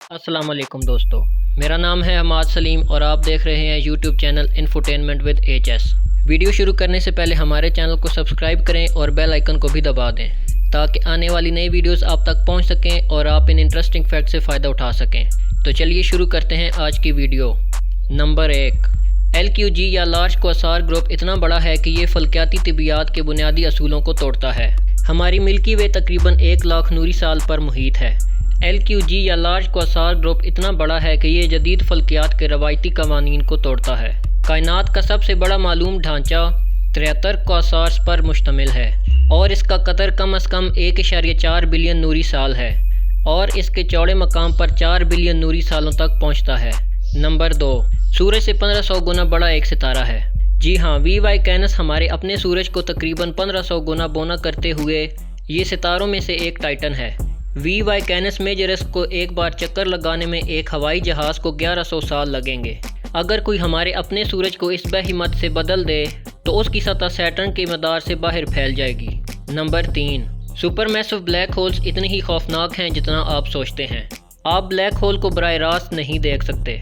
السلام علیکم دوستو، میرا نام ہے حماد سلیم اور آپ دیکھ رہے ہیں YouTube channel infotainment with each S. Video شروع کرنے سے پہلے ہمارے چینل کو سبسکرائب کریں اور بیل آئیکن کو بھی دبا دیں تاکہ آنے والی نئی ویڈیوز آپ تک پہنچ سکیں اور آپ ان انٹرسٹنگ فیکٹ سے فائدہ اٹھا سکیں۔ تو چلیے شروع کرتے ہیں آج کی ویڈیو۔ نمبر 1، LQG یا لارج کواسار گروپ اتنا بڑا ہے کہ یہ فلکیاتی طبیعیات کے بنیادی اصولوں کو توڑتا ہے۔ ہماری ملکی وے تقریباً 1 لاکھ نوری سال پر محیط ہے۔ LQG یا لارج کواسار گروپ اتنا بڑا ہے کہ یہ جدید فلکیات کے روایتی قوانین کو توڑتا ہے۔ کائنات کا سب سے بڑا معلوم ڈھانچہ 73 کواسارز پر مشتمل ہے اور اس کا قطر کم از کم 1.4 بلین نوری سال ہے اور اس کے چوڑے مقام پر 4 بلین نوری سالوں تک پہنچتا ہے۔ نمبر 2، سورج سے 1500 گنا بڑا ایک ستارہ ہے۔ جی ہاں، VY کینس ہمارے اپنے سورج کو تقریباً 1500 گنا بونا کرتے ہوئے یہ ستاروں میں سے ایک ٹائٹن ہے۔ VY کینس میجرس کو ایک بار چکر لگانے میں ایک ہوائی جہاز کو 1100 سال لگیں گے۔ اگر کوئی ہمارے اپنے سورج کو اس بہیمت سے بدل دے تو اس کی سطح سیٹرن کے مدار سے باہر پھیل جائے گی۔ نمبر 3، سپر میسو بلیک ہولز اتنے ہی خوفناک ہیں جتنا آپ سوچتے ہیں۔ آپ بلیک ہول کو براہ راست نہیں دیکھ سکتے۔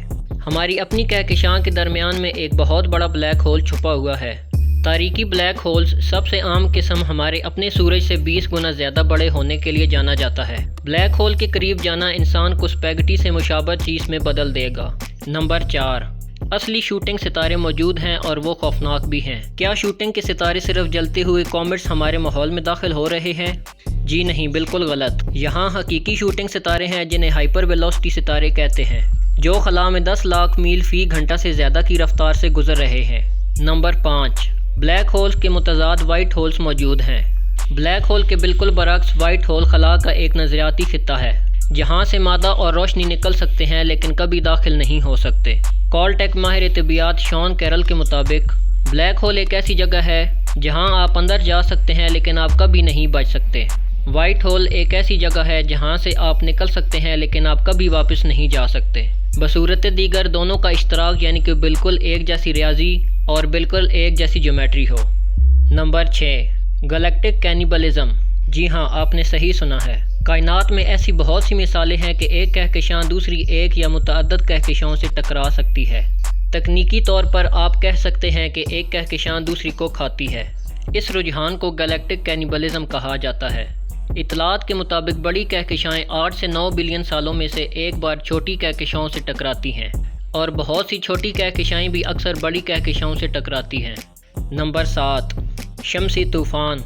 ہماری اپنی کہکشاں کے درمیان میں ایک بہت بڑا بلیک ہول چھپا ہوا ہے۔ تاریکی بلیک ہولز سب سے عام قسم ہمارے اپنے سورج سے 20 گنا زیادہ بڑے ہونے کے لیے جانا جاتا ہے۔ بلیک ہول کے قریب جانا انسان کو اسپیگٹی سے مشابہ چیز میں بدل دے گا۔ نمبر 4، اصلی شوٹنگ ستارے موجود ہیں اور وہ خوفناک بھی ہیں۔ کیا شوٹنگ کے ستارے صرف جلتے ہوئے کومیٹس ہمارے ماحول میں داخل ہو رہے ہیں؟ جی نہیں، بالکل غلط۔ یہاں حقیقی شوٹنگ ستارے ہیں جنہیں ہائپر ویلوسٹی ستارے کہتے ہیں، جو خلا میں 10 لاکھ میل فی گھنٹہ سے زیادہ کی رفتار سے گزر رہے ہیں۔ نمبر 5، بلیک ہولز کے متضاد وائٹ ہولز موجود ہیں۔ بلیک ہول کے بالکل برعکس وائٹ ہول خلا کا ایک نظریاتی خطہ ہے جہاں سے مادہ اور روشنی نکل سکتے ہیں لیکن کبھی داخل نہیں ہو سکتے۔ کالٹیک ماہر طبیعیات شان کیرل کے مطابق بلیک ہول ایک ایسی جگہ ہے جہاں آپ اندر جا سکتے ہیں لیکن آپ کبھی نہیں بچ سکتے۔ وائٹ ہول ایک ایسی جگہ ہے جہاں سے آپ نکل سکتے ہیں لیکن آپ کبھی واپس نہیں جا سکتے۔ بصورت دیگر دونوں کا اشتراک یعنی کہ بالکل ایک جیسی ریاضی اور بالکل ایک جیسی جیومیٹری ہو۔ Number 6، galactic cannibalism. جی ہاں، آپ نے صحیح سنا ہے۔ کائنات میں ایسی بہت سی مثالیں ہیں کہ ایک کہکشاں دوسری ایک یا متعدد کہکشاؤں سے ٹکرا سکتی ہے۔ تکنیکی طور پر آپ کہہ سکتے ہیں کہ ایک کہکشاں دوسری کو کھاتی ہے۔ اس رجحان کو گلیکٹک کینیبلزم کہا جاتا ہے۔ اطلاعات کے مطابق بڑی کہکشائیں 8 سے 9 بلین سالوں میں سے ایک بار چھوٹی کہکشاؤں سے ٹکراتی ہیں اور بہت سی چھوٹی کہکشائیں بھی اکثر بڑی کہکشاؤں سے ٹکراتی ہیں۔ نمبر 7، شمسی طوفان۔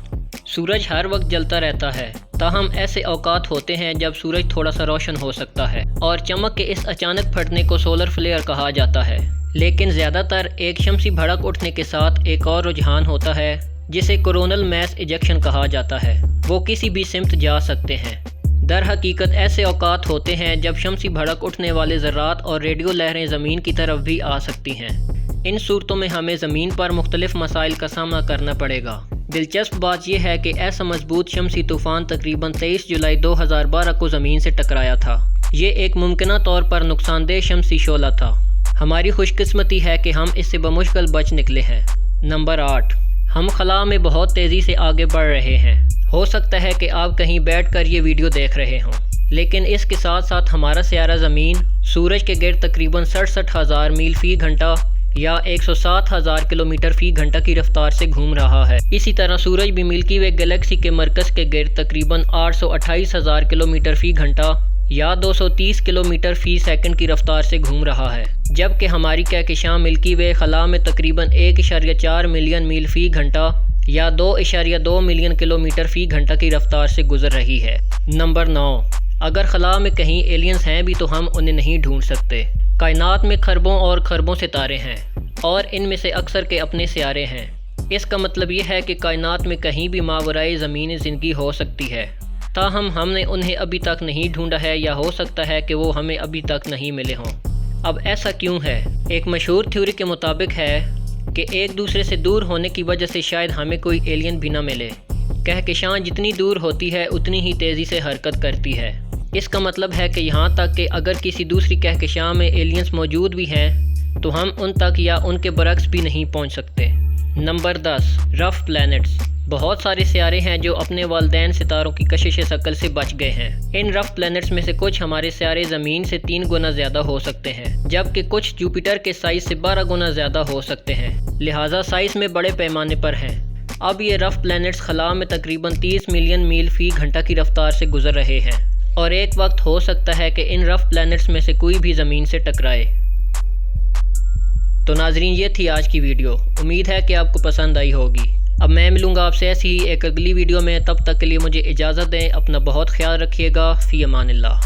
سورج ہر وقت جلتا رہتا ہے، تاہم ایسے اوقات ہوتے ہیں جب سورج تھوڑا سا روشن ہو سکتا ہے اور چمک کے اس اچانک پھٹنے کو سولر فلیئر کہا جاتا ہے۔ لیکن زیادہ تر ایک شمسی بھڑک اٹھنے کے ساتھ ایک اور رجحان ہوتا ہے جسے کورونل میس ایجیکشن کہا جاتا ہے۔ وہ کسی بھی سمت جا سکتے ہیں۔ در حقیقت ایسے اوقات ہوتے ہیں جب شمسی بھڑک اٹھنے والے ذرات اور ریڈیو لہریں زمین کی طرف بھی آ سکتی ہیں۔ ان صورتوں میں ہمیں زمین پر مختلف مسائل کا سامنا کرنا پڑے گا۔ دلچسپ بات یہ ہے کہ ایسا مضبوط شمسی طوفان تقریباً 23 جولائی 2012 کو زمین سے ٹکرایا تھا۔ یہ ایک ممکنہ طور پر نقصان دہ شمسی شعلہ تھا۔ ہماری خوش قسمتی ہے کہ ہم اس سے بمشکل بچ نکلے ہیں۔ نمبر 8، ہم خلا میں بہت تیزی سے آگے بڑھ رہے ہیں۔ ہو سکتا ہے کہ آپ کہیں بیٹھ کر یہ ویڈیو دیکھ رہے ہوں، لیکن اس کے ساتھ ساتھ ہمارا سیارہ زمین سورج کے گرد تقریباً 67,000 میل فی گھنٹہ یا 107,000 کلومیٹر فی گھنٹہ کی رفتار سے گھوم رہا ہے۔ اسی طرح سورج بھی ملکی وے گلیکسی کے مرکز کے گرد تقریباً 828,000 کلومیٹر فی گھنٹہ یا 230 کلومیٹر فی سیکنڈ کی رفتار سے گھوم رہا ہے، جبکہ ہماری کہکشاں ملکی وے خلا میں تقریباً 1.4 ملین میل فی گھنٹہ یا 2.2 ملین کلومیٹر فی گھنٹہ کی رفتار سے گزر رہی ہے۔ نمبر 9، اگر خلا میں کہیں ایلینز ہیں بھی تو ہم انہیں نہیں ڈھونڈ سکتے۔ کائنات میں خربوں اور خربوں ستارے ہیں اور ان میں سے اکثر کے اپنے سیارے ہیں۔ اس کا مطلب یہ ہے کہ کائنات میں کہیں بھی ماورائے زمین زندگی ہو سکتی ہے، تاہم ہم نے انہیں ابھی تک نہیں ڈھونڈا ہے یا ہو سکتا ہے کہ وہ ہمیں ابھی تک نہیں ملے ہوں۔ اب ایسا کیوں ہے؟ ایک مشہور تھیوری کے مطابق ہے کہ ایک دوسرے سے دور ہونے کی وجہ سے شاید ہمیں کوئی ایلین بھی نہ ملے۔ کہکشاں جتنی دور ہوتی ہے اتنی ہی تیزی سے حرکت کرتی ہے۔ اس کا مطلب ہے کہ یہاں تک کہ اگر کسی دوسری کہکشاں میں ایلینز موجود بھی ہیں تو ہم ان تک یا ان کے برعکس بھی نہیں پہنچ سکتے۔ نمبر 10، رف پلینٹس۔ بہت سارے سیارے ہیں جو اپنے والدین ستاروں کی کشش ثقل سے بچ گئے ہیں۔ ان رف پلینٹس میں سے کچھ ہمارے سیارے زمین سے 3 گنا زیادہ ہو سکتے ہیں، جبکہ کچھ جوپیٹر کے سائز سے 12 گنا زیادہ ہو سکتے ہیں، لہٰذا سائز میں بڑے پیمانے پر ہیں۔ اب یہ رف پلینٹس خلا میں تقریباً 30 ملین میل فی گھنٹہ کی رفتار سے گزر رہے ہیں، اور ایک وقت ہو سکتا ہے کہ ان رف پلینٹس میں سے کوئی بھی زمین سے ٹکرائے۔ تو ناظرین، یہ تھی آج کی ویڈیو، امید ہے کہ آپ کو پسند آئی ہوگی۔ اب میں ملوں گا آپ سے ایسی ہی ایک اگلی ویڈیو میں، تب تک کے لیے مجھے اجازت دیں، اپنا بہت خیال رکھیے گا، فی امان اللہ۔